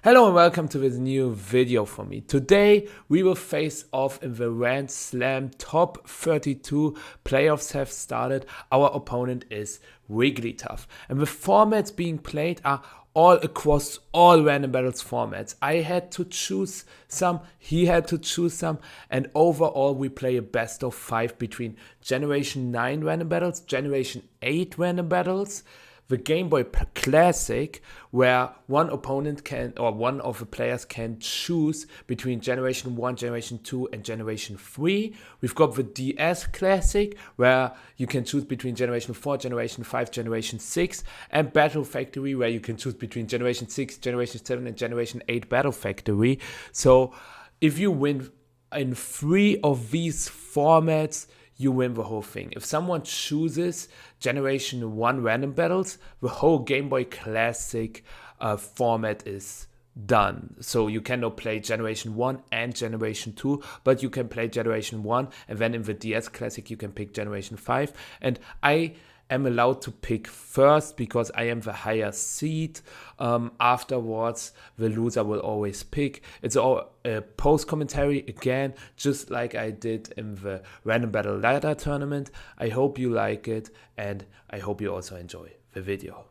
Hello and welcome to this new video for me. Today we will face off in the Rands Slam top 32. Playoffs have started. Our opponent is Wigglytuff. And the formats being played are all across all Random Battles formats. I had to choose some, he had to choose some, and overall we play a best of 5 between Generation 9 Random Battles, Generation 8 Random Battles, the Game Boy Classic, where one opponent can, or one of the players can choose between Generation 1, Generation 2, and Generation 3. We've got the DS Classic, where you can choose between Generation 4, Generation 5, Generation 6, and Battle Factory, where you can choose between Generation 6, Generation 7, and Generation 8 Battle Factory. So if you win in 3 of these formats, you win the whole thing. If someone chooses Generation 1 Random Battles, the whole Game Boy Classic format is done. So you cannot play Generation 1 and Generation 2, but you can play Generation 1, and then in the DS Classic you can pick Generation 5. And I am allowed to pick first because I am the higher seed. Afterwards, the loser will always pick. It's all a post commentary again, just like I did in the Random Battle Ladder tournament. I hope you like it, and I hope you also enjoy the video.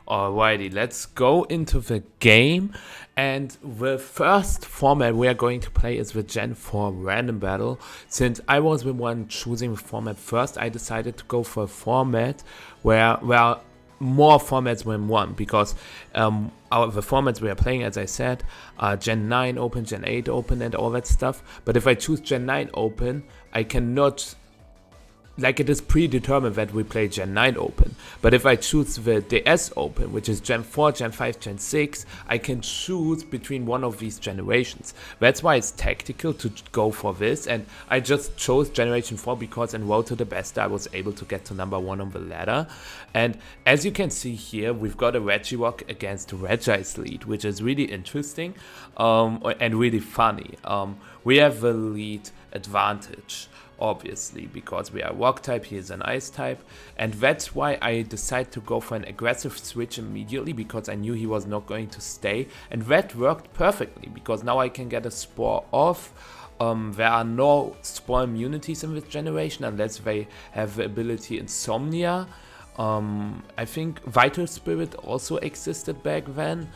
Alrighty, let's go into the game, and the first format we are going to play is the Gen 4 Random Battle. Since I was the one choosing the format first, I decided to go for a format where more formats than one, because the formats we are playing, as I said, are Gen 9 open, Gen 8 open, and all that stuff. But if I choose Gen 9 open, I cannot, like, it is predetermined that we play Gen 9 open. But if I choose the DS open, which is Gen 4, Gen 5, Gen 6, I can choose between one of these generations. That's why it's tactical to go for this, and I just chose Generation 4 because in Road to the Best I was able to get to number 1 on the ladder. And as you can see here, we've got a Regirock against Regi's lead, which is really interesting and really funny. We have the lead advantage, obviously, because we are rock type, he is an ice type, and that's why I decided to go for an aggressive switch immediately, because I knew he was not going to stay, and that worked perfectly because now I can get a spore off. There are no spore immunities in this generation unless they have the ability Insomnia. I think Vital Spirit also existed back then,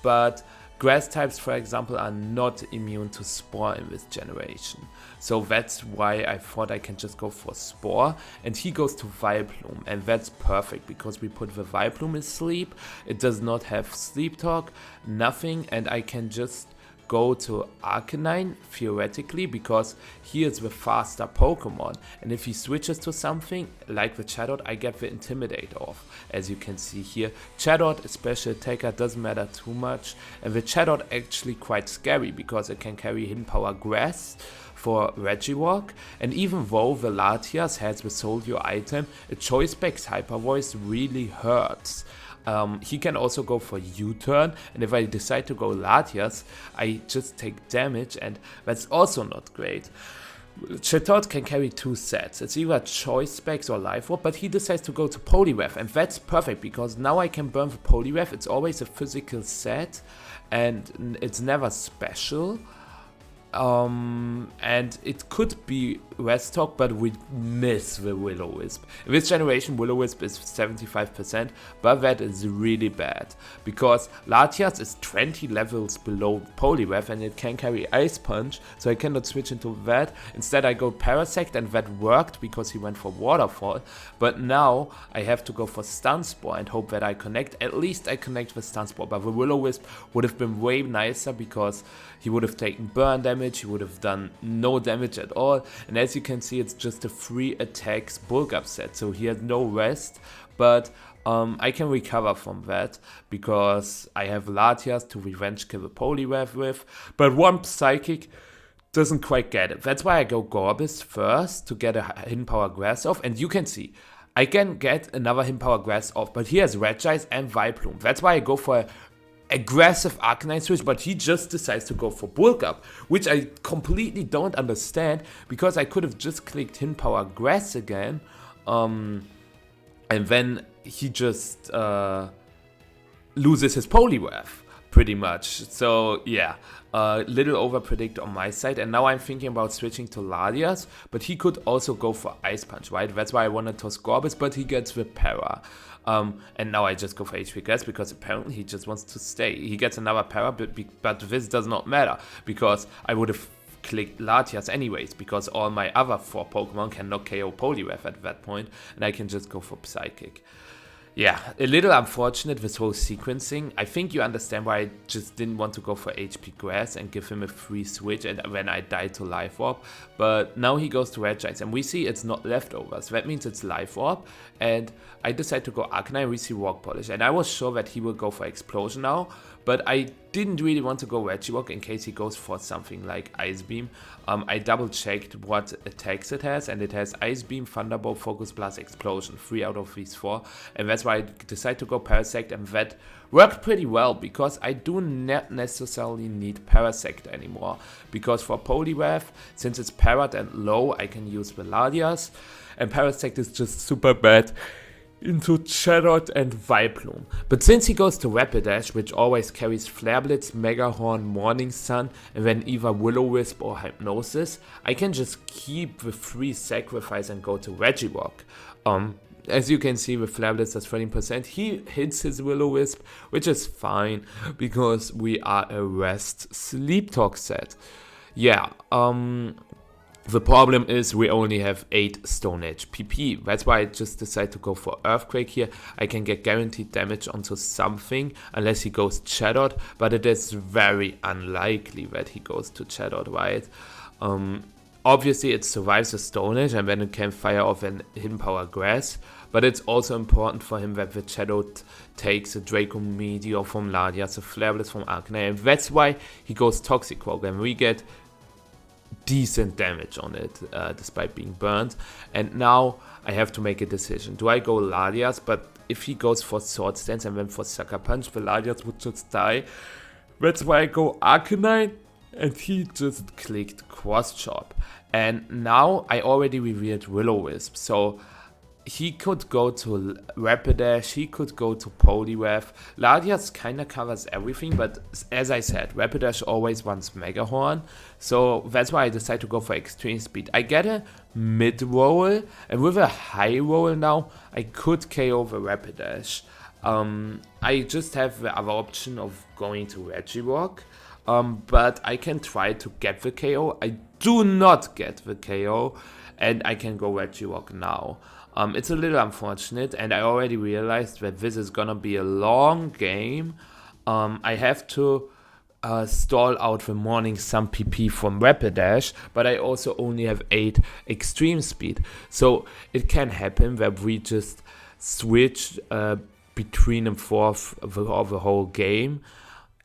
but grass types, for example, are not immune to Spore in this generation. So that's why I thought I can just go for Spore. And he goes to Vileplume, and that's perfect because we put the Vileplume in sleep. It does not have sleep talk, nothing, and I can just go to Arcanine, theoretically, because he is the faster Pokemon. And if he switches to something, like the Chatot, I get the Intimidate off. As you can see here, Chatot, a special attacker, doesn't matter too much. And the Chatot actually quite scary, because it can carry Hidden Power Grass for Regirock, and even though the Latias has the Soldier item, a Choice Specs Hyper Voice really hurts. He can also go for U-turn, and if I decide to go Latias, I just take damage, and that's also not great. Chatot can carry 2 sets. It's either Choice Specs or Life Orb, but he decides to go to Poliwrath, and that's perfect because now I can burn the Poliwrath. It's always a physical set, and it's never special. And it could be Restock, but we miss the Will-O-Wisp. In this generation, Will-O-Wisp is 75%, but that is really bad, because Latias is 20 levels below Poliwrath, and it can carry Ice Punch, so I cannot switch into that. Instead, I go Parasect, and that worked because he went for Waterfall, but now I have to go for Stun Spore and hope that I connect. At least I connect with Stun Spore, but the Will-O-Wisp would have been way nicer because he would have taken burn damage, he would have done no damage at all, and as you can see, it's just a 3 attacks bulk up set, so he has no rest, but I can recover from that because I have Latias to revenge kill the Poliwrath with, but one Psychic doesn't quite get it. That's why I go Gorbis first to get a Hidden Power Grass off, and you can see I can get another Hidden Power Grass off, but he has Regice and Vileplume. That's why I go for a aggressive Arcanine switch, but he just decides to go for Bulk Up, which I completely don't understand, because I could have just clicked Hidden Power Grass again, and then he just loses his Poliwrath. pretty much. So yeah, little overpredict on my side, and now I'm thinking about switching to Ladias, but he could also go for Ice Punch, right? That's why I wanted to Scorbus, but he gets the Para. And now I just go for HP Gas because apparently he just wants to stay. He gets another Para, but this does not matter because I would have clicked Latias anyways, because all my other 4 Pokemon cannot KO Poliwrath at that point, and I can just go for Psychic. Yeah, a little unfortunate, this whole sequencing. I think you understand why I just didn't want to go for HP Grass and give him a free switch and when I died to Life Orb. But now he goes to Regice and we see it's not Leftovers. That means it's Life Orb. And I decide to go Arcanine, we see Rock Polish. And I was sure that he will go for Explosion now. But I didn't really want to go Regirock in case he goes for something like Ice Beam. I double checked what attacks it has, and it has Ice Beam, Thunderbolt, Focus Blast, Explosion, 3 out of these 4. And that's why I decided to go Parasect, and that worked pretty well because I do not necessarily need Parasect anymore. Because for Poliwrath, since it's parried and low, I can use Veladias, and Parasect is just super bad into Chatot and Vileplume. But since he goes to Rapidash, which always carries Flare Blitz, Mega Horn, Morning Sun, and then either Will-O-Wisp or Hypnosis, I can just keep the free sacrifice and go to Regirock. As you can see, with Flare Blitz does 13%, he hits his Will-O-Wisp, which is fine, because we are a Rest Sleep Talk set. Yeah, the problem is we only have 8 Stone Edge PP. That's why I just decided to go for Earthquake here. I can get guaranteed damage onto something unless he goes Chatot, but it is very unlikely that he goes to Chatot, right? Obviously it survives the Stone Edge and then it can fire off an Hidden Power Grass, but it's also important for him that the Chatot takes a Draco Meteor from Ladias, a Flare Blitz from Arcanine, and that's why he goes Toxicroak, and we get decent damage on it despite being burned. And now I have to make a decision. Do I go Ladias? But if he goes for Sword Stance and then for Sucker Punch, the Ladias would just die. That's why I go Arcanine, and he just clicked Cross Chop. And now I already revealed Will-O-Wisp, so he could go to Rapidash, he could go to Poliwrath. Ladias kinda covers everything, but as I said, Rapidash always wants Mega Horn, so that's why I decided to go for Extreme Speed. I get a mid-roll, and with a high roll now, I could KO the Rapidash. I just have the other option of going to Regirock, but I can try to get the KO. I do not get the KO, and I can go Regirock now. It's a little unfortunate, and I already realized that this is gonna be a long game. I have to stall out the Morning Sun PP from Rapidash, but I also only have 8 Extreme Speed. So it can happen that we just switch between and forth the whole game.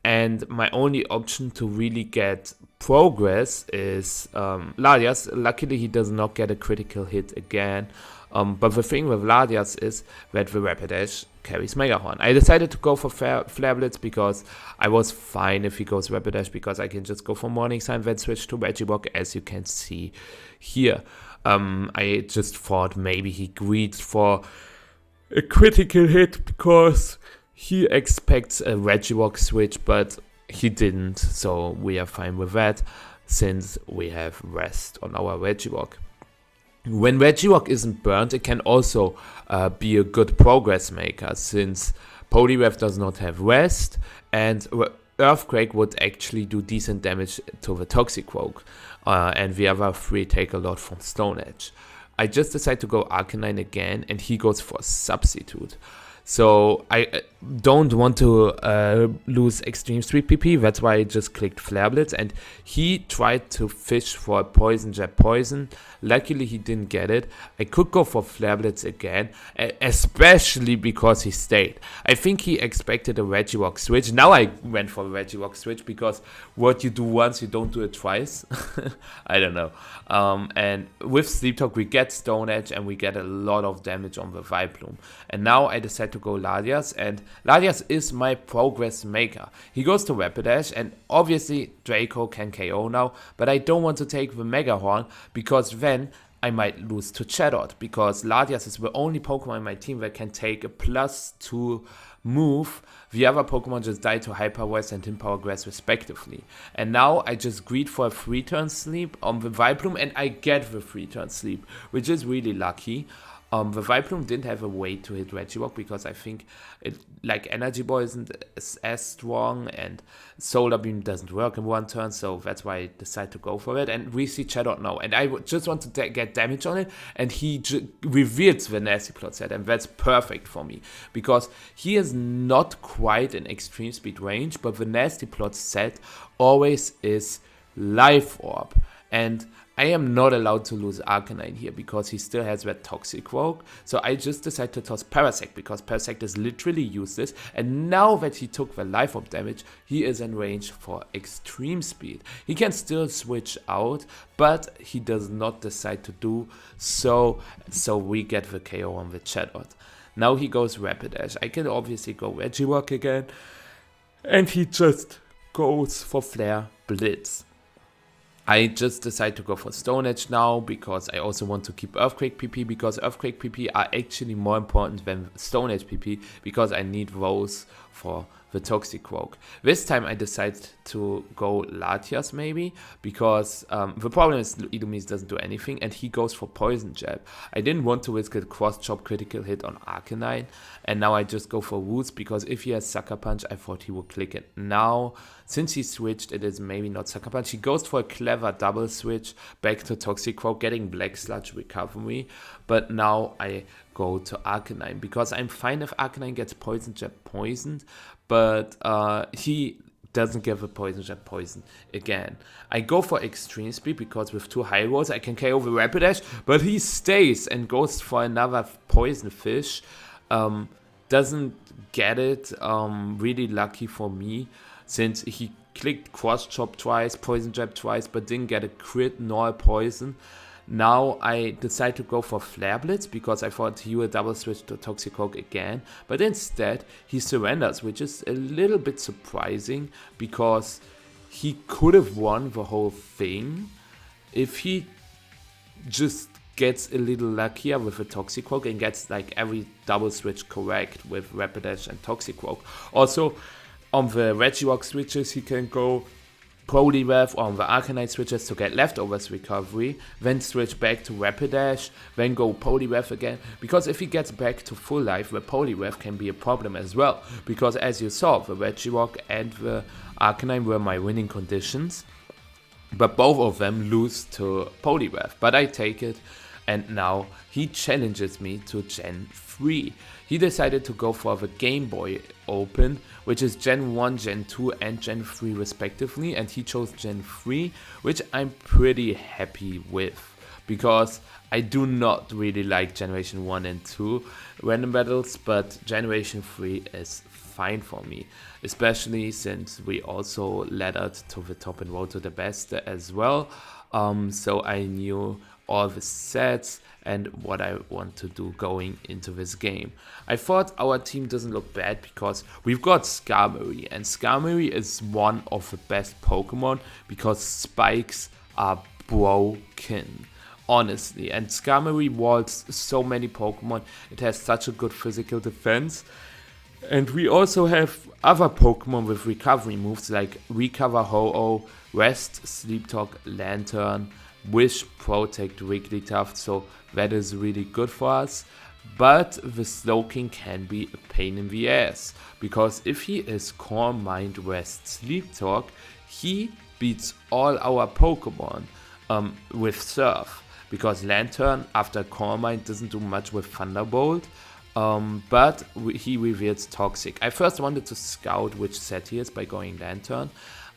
And my only option to really get progress is Ladias. Luckily, he does not get a critical hit again. But the thing with Ladias is that the Rapidash carries Mega Horn. I decided to go for Flare Blitz because I was fine if he goes Rapidash, because I can just go for Morning Sun, then switch to Regirock, as you can see here. I just thought maybe he greets for a critical hit because he expects a Regirock switch, but he didn't, so we are fine with that since we have Rest on our Regirock. When Regirock isn't burnt, it can also be a good progress maker, since Poliwrath does not have Rest, and Earthquake would actually do decent damage to the Toxicroak, and the other 3 take a lot from Stone Edge. I just decided to go Arcanine again, and he goes for Substitute. So I don't want to lose Extreme Speed PP, that's why I just clicked Flare Blitz, and he tried to fish for a Poison Jab Poison. Luckily he didn't get it. I could go for Flare Blitz again, especially because he stayed. I think he expected a Regirock switch. Now I went for a Regirock switch because what you do once, you don't do it twice. I don't know. And with Sleep Talk we get Stone Edge and we get a lot of damage on the Vileplume. And now I decided to go Ladias, and Ladias is my progress maker. He goes to Rapidash, and obviously Draco can KO now, but I don't want to take the Mega Horn because then I might lose to Chatot, because Ladias is the only Pokemon in my team that can take a +2 move, the other Pokemon just die to Hyper Voice and Hidden Power Grass respectively. And now I just greet for a 3-turn sleep on the Vileplume, and I get the 3-turn sleep, which is really lucky. The Vileplume didn't have a way to hit Regirock because I think Energy Ball isn't as strong and Solar Beam doesn't work in 1 turn, so that's why I decided to go for it. And we see Chatot now, and I just want to get damage on it, and he reveals the Nasty Plot set, and that's perfect for me because he is not quite in extreme speed range, but the Nasty Plot set always is Life Orb, and I am not allowed to lose Arcanine here because he still has that Toxic Rogue. So I just decided to toss Parasect because Parasect is literally useless. And now that he took the Life Orb damage, he is in range for extreme speed. He can still switch out, but he does not decide to do so. So we get the KO on the Chatot. Now he goes Rapidash. I can obviously go Regirock again. And he just goes for Flare Blitz. I just decide to go for Stone Edge now because I also want to keep Earthquake PP because Earthquake PP are actually more important than Stone Edge PP because I need those for the Toxic Rogue. This time I decide to go Latias maybe because the problem is Illumise doesn't do anything and he goes for Poison Jab. I didn't want to risk a cross chop critical hit on Arcanine and now I just go for Roots because if he has Sucker Punch I thought he would click it. Now since he switched it is maybe not Sucker Punch. He goes for a clever double switch back to Toxic Rogue getting Black Sludge recovery, but now I go to Arcanine because I'm fine if Arcanine gets Poison Jab poisoned, but he doesn't give a Poison Jab poison again. I go for Extreme Speed because with 2 high rolls I can KO the Rapidash, but he stays and goes for another Poison Fish. Doesn't get it. Really lucky for me since he clicked Cross Chop twice, Poison Jab twice, but didn't get a crit nor a poison. Now I decide to go for Flare Blitz because I thought he would double switch to Toxic Rogue again, but instead he surrenders, which is a little bit surprising because he could have won the whole thing if he just gets a little luckier with a Toxic Rogue and gets like every double switch correct with Rapidash and Toxic Rogue. Also on the Regirock switches he can go Poliwrath or on the Arcanine switches to get Leftovers recovery, then switch back to Rapidash, then go Poliwrath again, because if he gets back to full life, the Poliwrath can be a problem as well, because as you saw, the Regirock and the Arcanine were my winning conditions, but both of them lose to Poliwrath, but I take it, and now he challenges me to Gen 3. He decided to go for the Game Boy Open, which is Gen 1, Gen 2 and Gen 3 respectively, and he chose Gen 3, which I'm pretty happy with, because I do not really like Generation 1 and 2 random battles, but Generation 3 is fine for me, especially since we also laddered to the top and road to the best as well, so I knew all the sets and what I want to do going into this game. I thought our team doesn't look bad because we've got Skarmory, and Skarmory is one of the best Pokemon because spikes are broken, honestly, and Skarmory walls so many Pokemon. It has such a good physical defense, and we also have other Pokemon with recovery moves like Recover Ho-Oh, Rest, Sleep Talk, Lantern, Wish, Protect, Wigglytuff, so that is really good for us. But the Slowking can be a pain in the ass, because if he is Calm Mind, Rest, Sleep Talk, he beats all our Pokemon with Surf, because Lantern after Calm Mind doesn't do much with Thunderbolt, but he reveals Toxic. I first wanted to scout which set he is by going Lantern,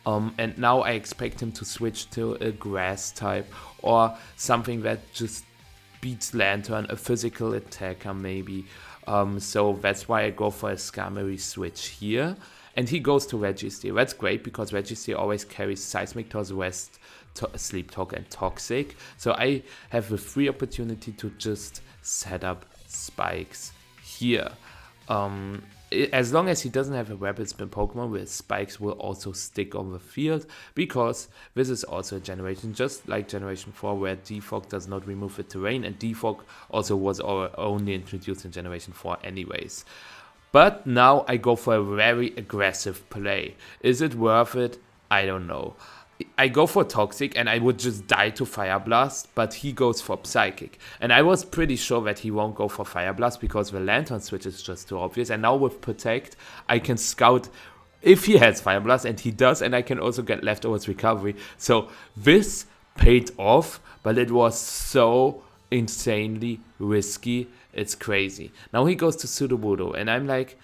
and now I expect him to switch to a Grass type or something that just beats Lantern, a physical attacker maybe. So that's why I go for a Skarmory switch here. And he goes to Registeel. That's great because Registeel always carries Seismic Toss, Rest, Sleep Talk and Toxic. So I have a free opportunity to just set up spikes here. As long as he doesn't have a Rapid Spin Pokemon, where spikes will also stick on the field, because this is also a generation just like Generation 4 where Defog does not remove the terrain, and Defog also was only introduced in Generation 4 anyways. But now I go for a very aggressive play. Is it worth it? I don't know. I go for Toxic and I would just die to Fire Blast, but he goes for Psychic. And I was pretty sure that he won't go for Fire Blast because the Lantern switch is just too obvious. And now with Protect, I can scout if he has Fire Blast, and he does, and I can also get Leftovers Recovery. So this paid off, but it was so insanely risky. It's crazy. Now he goes to Sudowoodo, and I'm like,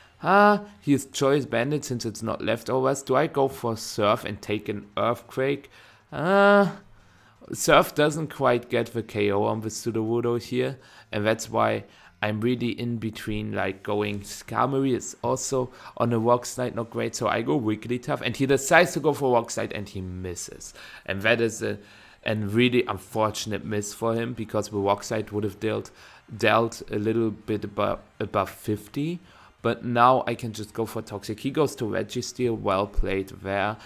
he has Choice Bandit since it's not Leftovers. Do I go for Surf and take an Earthquake? Surf doesn't quite get the KO on the Sudowoodo here, and that's why I'm really in between, like going Skarmory is also on a Rock Slide, not great, so I go Wigglytuff, and he decides to go for Rock Slide, and he misses. And that is a really unfortunate miss for him, because the Rock Slide would have dealt a little bit above 50, but now I can just go for Toxic. He goes to Registeel, well played there.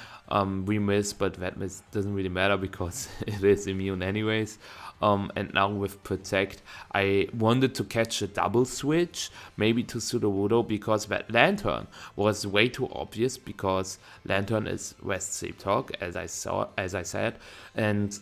We miss, but that miss doesn't really matter because it is immune anyways. And now with Protect, I wanted to catch a double switch, maybe to Sudowoodo, because that Lantern was way too obvious, because Lantern is West Sleep Talk, as I said, and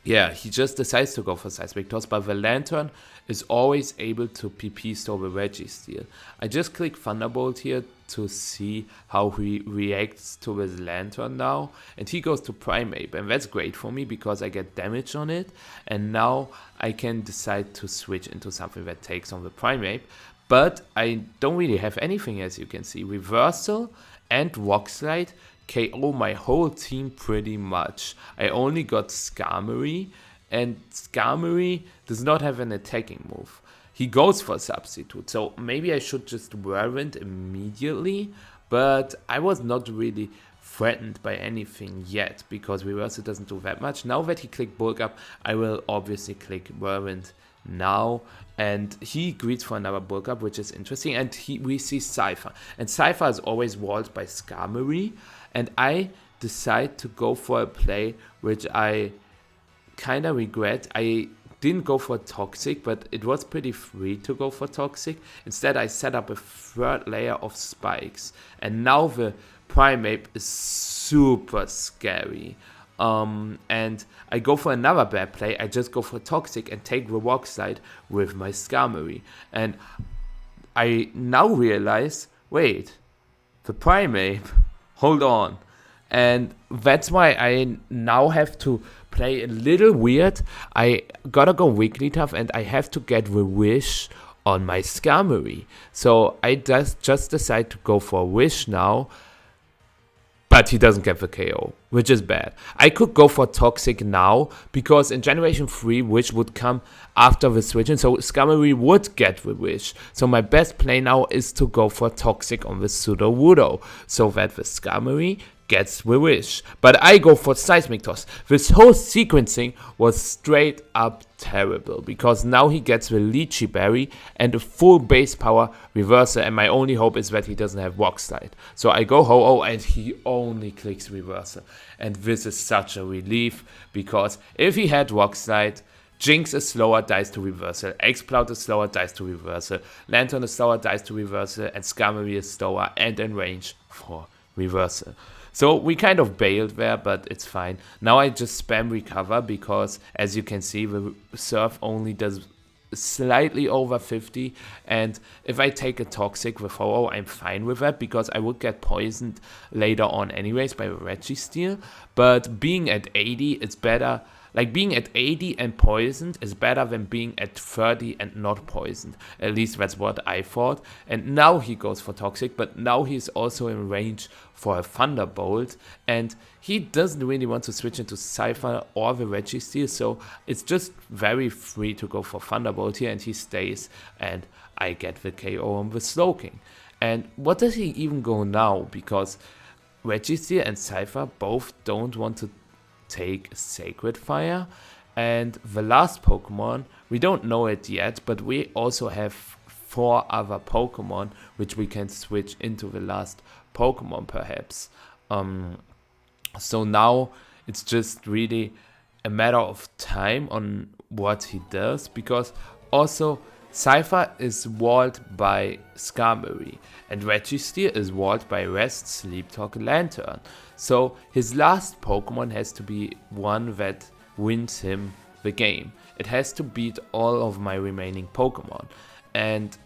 yeah, he just decides to go for Seismic Toss, but the Lantern is always able to PP store the Registeel. I just click Thunderbolt here to see how he reacts to his Lantern now, and he goes to Primeape, and that's great for me because I get damage on it, and now I can decide to switch into something that takes on the Primeape, but I don't really have anything, as you can see. Reversal and Rock Slide KO my whole team pretty much. I only got Skarmory, and Skarmory does not have an attacking move. He goes for Substitute, so maybe I should just Whirlwind immediately, but I was not really threatened by anything yet, because Reversal doesn't do that much. Now that he clicked Bulk Up, I will obviously click Whirlwind now, and he greets for another Bulk Up, which is interesting, and we see Cypher, and Cypher is always walled by Skarmory, and I decide to go for a play which I kind of regret. I didn't go for Toxic, but it was pretty free to go for Toxic. Instead, I set up a third layer of spikes, and now the Primeape is super scary. And I go for another bad play. I just go for Toxic and take the Rock Slide with my Skarmory. And I now realize, wait, the Primeape, hold on. And that's why I now have to play a little weird. I gotta go Wigglytuff, and I have to get the Wish on my Skarmory. So I just decide to go for Wish now. But he doesn't get the KO, which is bad. I could go for Toxic now, because in Generation 3, Wish would come after the switch, and so Skarmory would get the Wish. So my best play now is to go for Toxic on the Sudowoodo, so that the Skarmory gets the Wish. But I go for Seismic Toss. This whole sequencing was straight up terrible, because now he gets the Lychee Berry and a full base power Reversal, and my only hope is that he doesn't have Rock Slide. So I go Ho-Oh, and he only clicks Reversal. And this is such a relief, because if he had Rock Slide, Jinx is slower, dies to Reversal. Exploud is slower, dies to Reversal. Lantern is slower, dies to Reversal. And Skarmory is slower and in range for Reversal. So we kind of bailed there, but it's fine. Now I just spam Recover, because as you can see, the Surf only does slightly over 50, and if I take a Toxic with Ho-Oh, I'm fine with that, because I would get poisoned later on anyways by Registeel. But being at 80, it's better. Like, being at 80 and poisoned is better than being at 30 and not poisoned. At least that's what I thought. And now he goes for Toxic, but now he's also in range for a Thunderbolt. And he doesn't really want to switch into Cypher or the Registeel, so it's just very free to go for Thunderbolt here, and he stays, and I get the KO on the Slowking. And what does he even go now? Because Registeel and Cypher both don't want to take Sacred Fire, and the last Pokemon, we don't know it yet, but we also have 4 other Pokemon which we can switch into the last Pokemon perhaps. So now it's just really a matter of time on what he does, because also Cypher is walled by Skarmory, and Registeer is walled by Rest, Sleep Talk, Lantern. So his last Pokemon has to be one that wins him the game. It has to beat all of my remaining Pokemon. And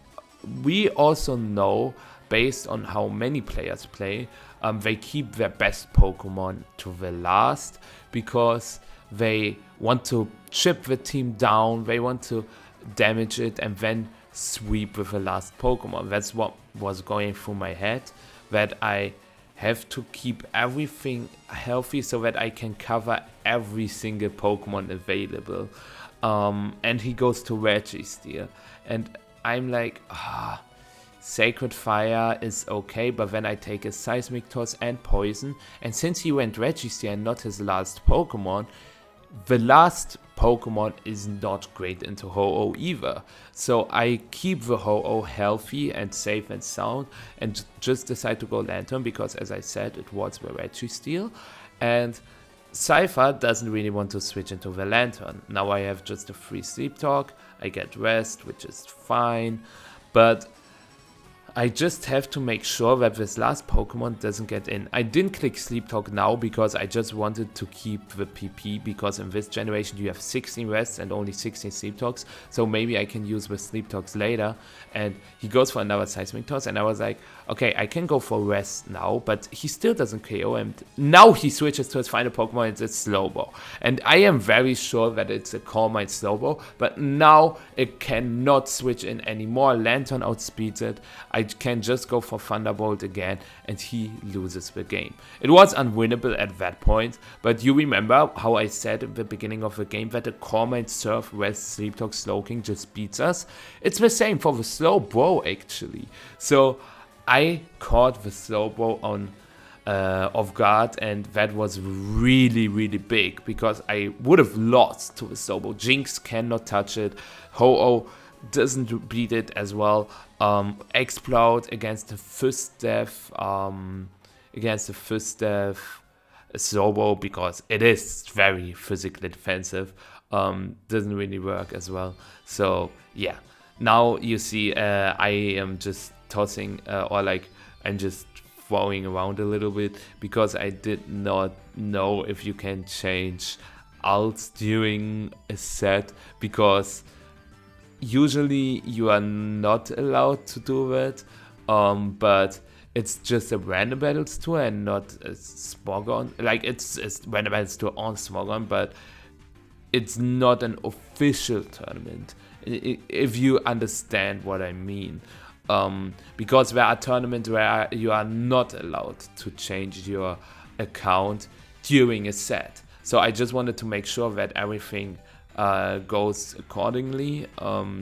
we also know, based on how many players play, they keep their best Pokemon to the last because they want to chip the team down, they want to damage it and then sweep with the last Pokemon. That's what was going through my head, that I have to keep everything healthy so that I can cover every single Pokemon available. And he goes to Registeer, and I'm like, Sacred Fire is okay, but then I take a Seismic Toss and Poison, and since he went Registeer and not his last Pokemon, the last Pokemon is not great into Ho-Oh either. So I keep the Ho-Oh healthy and safe and sound and just decide to go Lantern because, as I said, it was the Registeer. And Cypher doesn't really want to switch into the Lantern. Now I have just a free Sleep Talk, I get Rest, which is fine, but I just have to make sure that this last Pokemon doesn't get in. I didn't click Sleep Talk now because I just wanted to keep the PP, because in this generation you have 16 rests and only 16 Sleep Talks, so maybe I can use the Sleep Talks later. And he goes for another Seismic Toss, and I was like, okay, I can go for rest now, but he still doesn't KO, and now he switches to his final Pokemon. It's a Slowbro, and I am very sure that it's a Calm Mind Slowbro, but now it cannot switch in anymore. Lantern outspeeds it. I can just go for Thunderbolt again, and he loses the game. It was unwinnable at that point, but you remember how I said at the beginning of the game that the Calm Mind Surf, Rest, Sleep Talk, Slowking just beats us? It's the same for the Slowbro actually. So I caught the Slowbro on off guard, and that was really big because I would have lost to the Slowbro. Jinx cannot touch it. Ho-Oh doesn't beat it as well. Explode against the Fistef, Slowbro, because it is very physically defensive, doesn't really work as well. So yeah, now you see I am just tossing I'm just throwing around a little bit because I did not know if you can change alts during a set, because usually you are not allowed to do that, but it's just a random battles tour and not a Smogon. Like it's random battles tour on Smogon, but it's not an official tournament, if you understand what I mean. Because there are tournaments where you are not allowed to change your account during a set. So I just wanted to make sure that everything goes accordingly.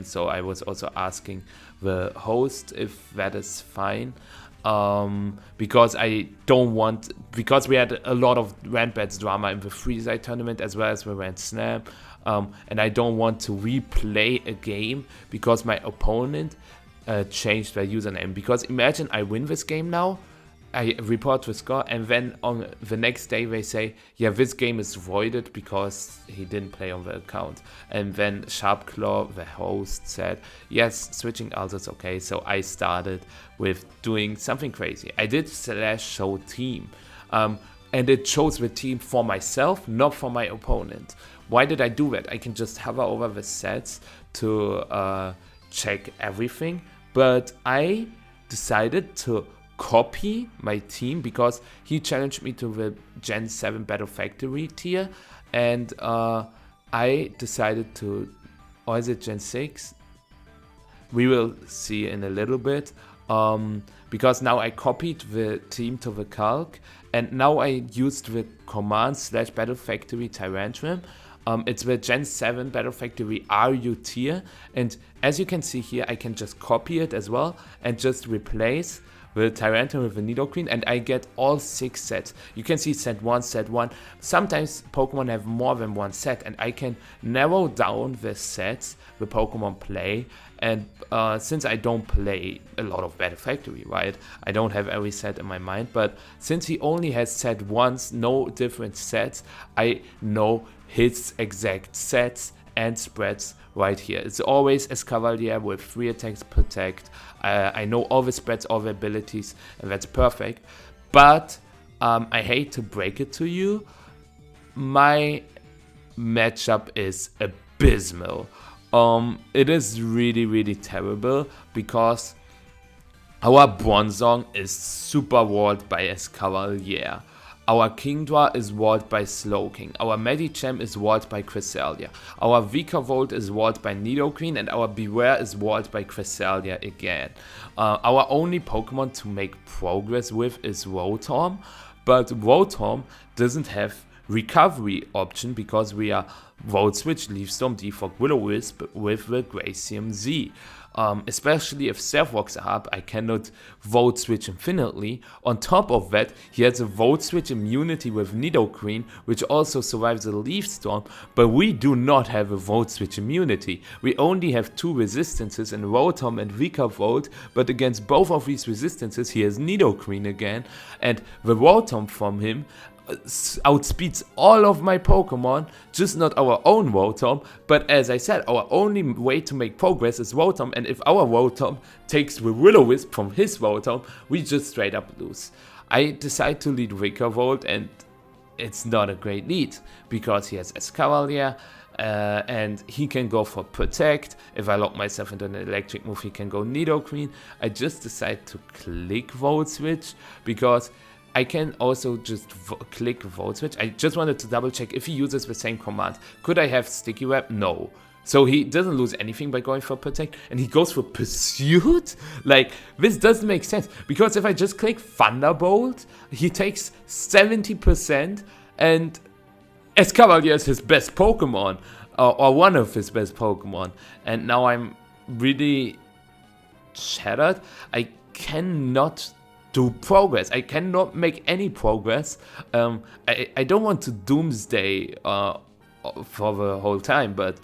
So I was also asking the host if that is fine. Because because we had a lot of Randbats drama in the Freezite tournament as well as the Rands Slam, and I don't want to replay a game because my opponent changed their username. Because imagine I win this game now, I report the score, and then on the next day they say, yeah, this game is voided because he didn't play on the account. And then Sharpclaw, the host, said, yes, switching alts is okay. So I started with doing something crazy. I did /show team, and it shows the team for myself, not for my opponent. Why did I do that? I can just hover over the sets to check everything, but I decided to copy my team because he challenged me to the Gen 7 Battle Factory tier, and I decided to, or is it Gen 6? We will see in a little bit, because now I copied the team to the calc, and now I used the command /Battle Factory Tyrantrum. It's the Gen 7 Battle Factory RU tier, and as you can see here, I can just copy it as well and just replace the Tyrantrum with the Nidoqueen, and I get all 6 sets. You can see set 1, set 1. Sometimes Pokemon have more than one set, and I can narrow down the sets the Pokemon play. And since I don't play a lot of Battle Factory, right, I don't have every set in my mind, but since he only has set once, no different sets, I know his exact sets and spreads right here. It's always Escavalier with 3 attacks, protect. I know all the spreads, all the abilities, and that's perfect. But I hate to break it to you, my matchup is abysmal. It is really terrible because our Bronzong is super walled by Escavalier. Our Kingdra is walled by Slowking. Our Medicham is walled by Cresselia. Our Vikavolt is walled by Nidoqueen, and our Beware is walled by Cresselia again. Our only Pokemon to make progress with is Rotom, but Rotom doesn't have recovery option because we are Volt Switch, Leaf Storm, Defog, Will-O-Wisp with the Glacium Z. Especially if Self Rocks are up, I cannot Volt Switch infinitely. On top of that, he has a Volt Switch immunity with Nidoqueen, which also survives a Leaf Storm, but we do not have a Volt Switch immunity. We only have 2 resistances in Rotom and Vikavolt, but against both of these resistances, he has Nidoqueen again, and the Rotom from him outspeeds all of my Pokemon, just not our own Rotom. But as I said, our only way to make progress is Rotom, and if our Rotom takes the Will-O-Wisp from his Rotom, we just straight up lose. I decide to lead Vikavolt, and it's not a great lead because he has Escavalier, and he can go for Protect. If I lock myself into an electric move, he can go Nidoqueen. I just decide to click Volt Switch because I can also just click Volt Switch. I just wanted to double check if he uses the same command. Could I have Sticky Web? No. So he doesn't lose anything by going for Protect, and he goes for Pursuit? Like, this doesn't make sense, because if I just click Thunderbolt, he takes 70%, and Escavalier is his best Pokemon, or one of his best Pokemon, and now I'm really shattered. I cannot do progress. I cannot make any progress. I don't want to doomsday for the whole time, but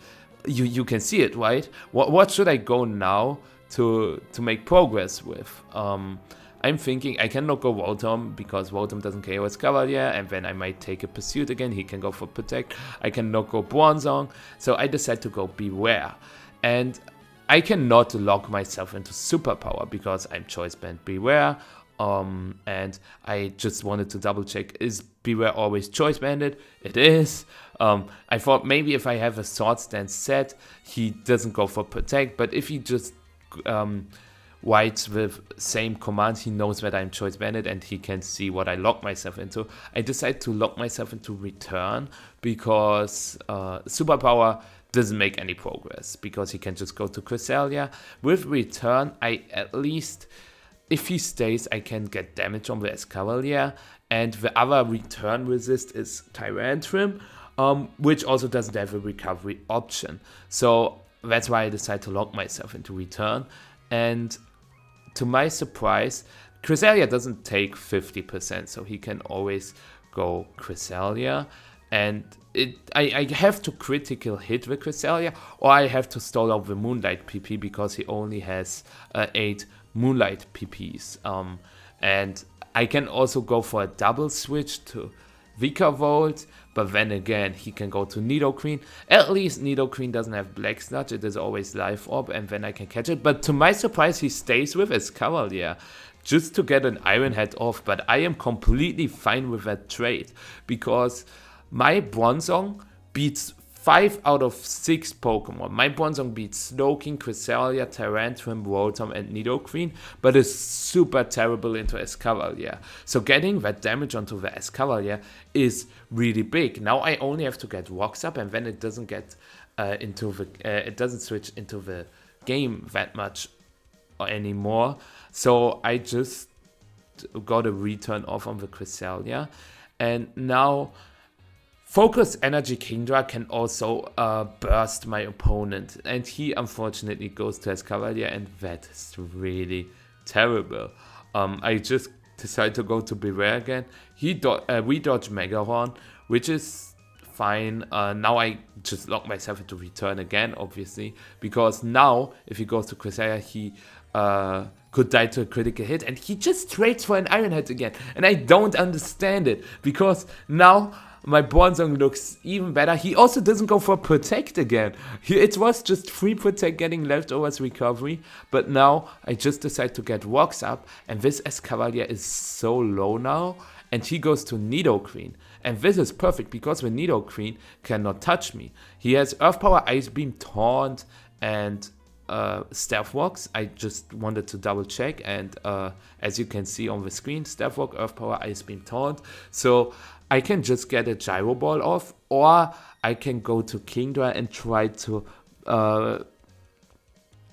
you can see it, right? What should I go now to make progress with? I'm thinking I cannot go Rotom because Rotom doesn't KO Escavalier, and then I might take a Pursuit again. He can go for Protect. I cannot go Bronzong, so I decide to go Beware. And I cannot lock myself into Superpower because I'm Choice Band Beware. And I just wanted to double check, is Beware always Choice Banded? It is. I thought maybe if I have a Sword Stance set, he doesn't go for Protect, but if he just writes with same command, he knows that I'm Choice Banded and he can see what I lock myself into. I decide to lock myself into Return because Superpower doesn't make any progress because he can just go to Cresselia. With Return, I at least, if he stays, I can get damage on the Escavalier, and the other return resist is Tyrantrum, which also doesn't have a recovery option. So that's why I decided to lock myself into Return, and to my surprise, Cresselia doesn't take 50%, so he can always go Cresselia, and I have to critical hit the Cresselia, or I have to stall out the Moonlight PP because he only has 8 Moonlight PPs, and I can also go for a double switch to Vikavolt, but then again he can go to Nidoqueen. At least Nidoqueen doesn't have Black Sludge, it is always Life Orb, and then I can catch it. But to my surprise, he stays with Escavalier just to get an Iron Head off, but I am completely fine with that trade because my Bronzong beats 5 out of 6 Pokemon. My Bronzong beats Slowking, Cresselia, Tyrantrum, Rotom, and Nidoqueen, but is super terrible into Escavalier. So getting that damage onto the Escavalier is really big. Now I only have to get Rocks up, and then it doesn't get it doesn't switch into the game that much anymore. So I just got a return off on the Cresselia, and now Focus Energy Kingdra can also burst my opponent, and he unfortunately goes to Escavalier, and that is really terrible. I just decided to go to Beware again. We dodge Mega Horn, which is fine. Now I just lock myself into Return again, obviously, because now if he goes to Cresselia, he could die to a critical hit, and he just trades for an Iron Head again, and I don't understand it, because now my Bronzong looks even better. He also doesn't go for Protect again. It was just free Protect getting leftovers recovery, but now I just decide to get Rocks up, and this Escavalier is so low now, and he goes to Nidoqueen. And this is perfect because the Nidoqueen cannot touch me. He has Earth Power, Ice Beam, Taunt, and Stealth Rocks. I just wanted to double check, and as you can see on the screen, Stealth Rock, Earth Power, Ice Beam, Taunt. So I can just get a Gyro Ball off, or I can go to Kingdra and try to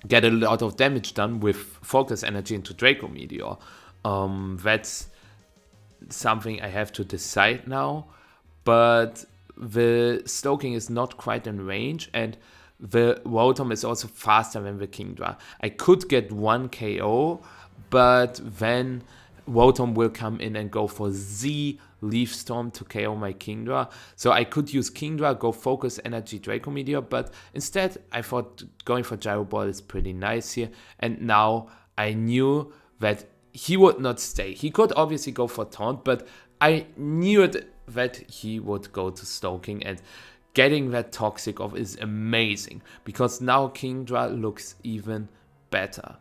get a lot of damage done with Focus Energy into Draco Meteor. That's something I have to decide now, but the Stoking is not quite in range, and the Rotom is also faster than the Kingdra. I could get one KO, but then Rotom will come in and go for Z Leaf Storm to KO my Kingdra. So I could use Kingdra, go Focus Energy Draco Meteor, but instead I thought going for Gyro Ball is pretty nice here. And now I knew that he would not stay. He could obviously go for Taunt, but I knew that he would go to Stoking, and getting that Toxic off is amazing because now Kingdra looks even better.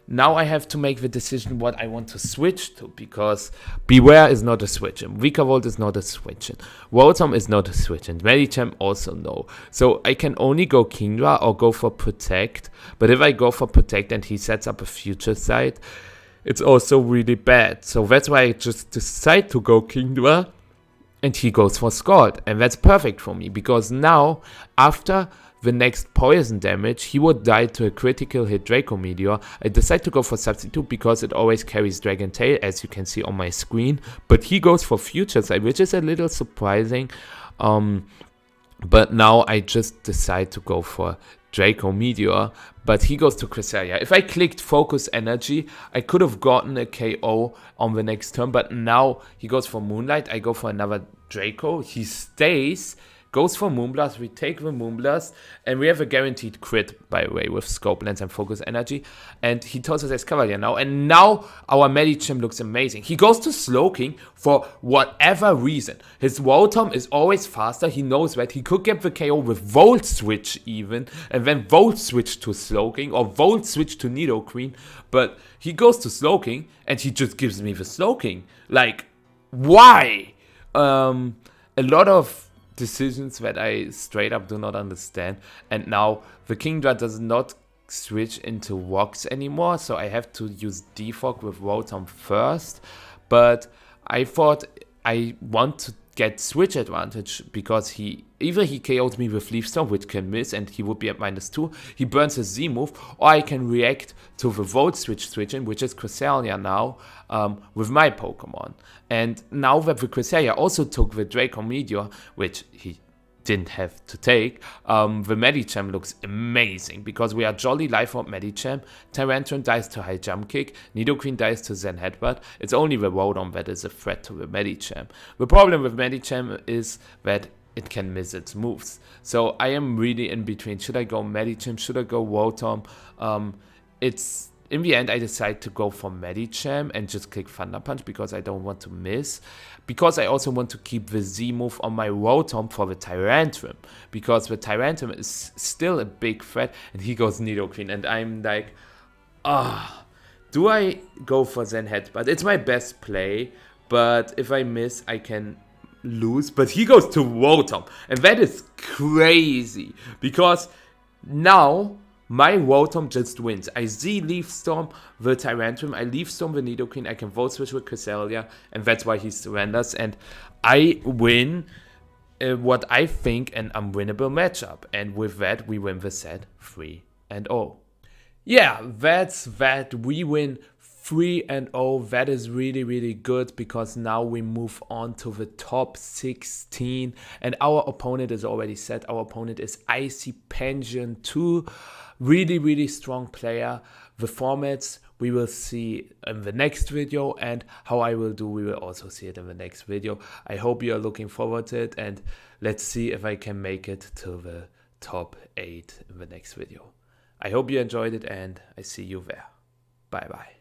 Now I have to make the decision what I want to switch to, because Beware is not a switch in, Vikavolt is not a switch in, Rotom is not a switch in, Medicham also no. So I can only go Kingdra or go for Protect, but if I go for Protect and he sets up a Future Sight, it's also really bad. So that's why I just decide to go Kingdra, and he goes for Scald, and that's perfect for me, because now after the next poison damage he would die to a critical hit Draco Meteor. I decide to go for Substitute because it always carries Dragon Tail, as you can see on my screen, but he goes for Future Sight, which is a little surprising, but now I just decide to go for Draco Meteor, but he goes to Cresselia. If I clicked Focus Energy, I could have gotten a KO on the next turn, but now he goes for Moonlight. I go for another Draco. He stays, goes for Moonblast. We take the Moonblast, and we have a guaranteed crit, by the way, with Scope Lens and Focus Energy. And he tosses Escavalier now, and now our Medicham looks amazing. He goes to Slowking for whatever reason. His Rotom is always faster. He knows that. He could get the KO with Volt Switch even, and then Volt Switch to Slowking, or Volt Switch to Nidoqueen. But he goes to Slowking, and he just gives me the Slowking. Like, why? A lot of decisions that I straight up do not understand, and now the Kingdra does not switch into Rocks anymore, so I have to use Defog with Rotom first, but I thought I want to get switch advantage because either he KO'd me with Leaf Storm, which can miss and he would be at -2, he burns his Z move, or I can react to the Volt switch-in, which is Cresselia now, with my Pokemon. And now that the Cresselia also took the Draco Meteor, which he didn't have to take, the Medicham looks amazing because we are Jolly Life Orb Medicham, Tyrantrum dies to High Jump Kick, Nidoqueen dies to Zen Headbutt. It's only the Rotom that is a threat to the Medicham. The problem with Medicham is that it can miss its moves. So I am really in between. Should I go Medicham? Should I go Rotom? In the end, I decide to go for Medicham and just click Thunder Punch because I don't want to miss. Because I also want to keep the Z move on my Rotom for the Tyrantrum. Because the Tyrantrum is still a big threat, and he goes Nidoqueen. And I'm like, do I go for Zen Headbutt? It's my best play, but if I miss, I can lose. But he goes to Rotom, and that is crazy. Because now my Rotom just wins. I Z Leaf Storm the Tyrantrum, I Leaf Storm the Nidoqueen, I can Volt Switch with Cresselia, and that's why he surrenders, and I win what I think an unwinnable matchup, and with that we win the set 3-0. Yeah, that's that. We win 3-0. That is really, really good because now we move on to the top 16, and our opponent is already set. Our opponent is Icy Pension 2. Really, really strong player. The formats we will see in the next video, and how I will do, we will also see it in the next video. I hope you are looking forward to it, and let's see if I can make it to the top 8 in the next video. I hope you enjoyed it, and I see you there. Bye bye.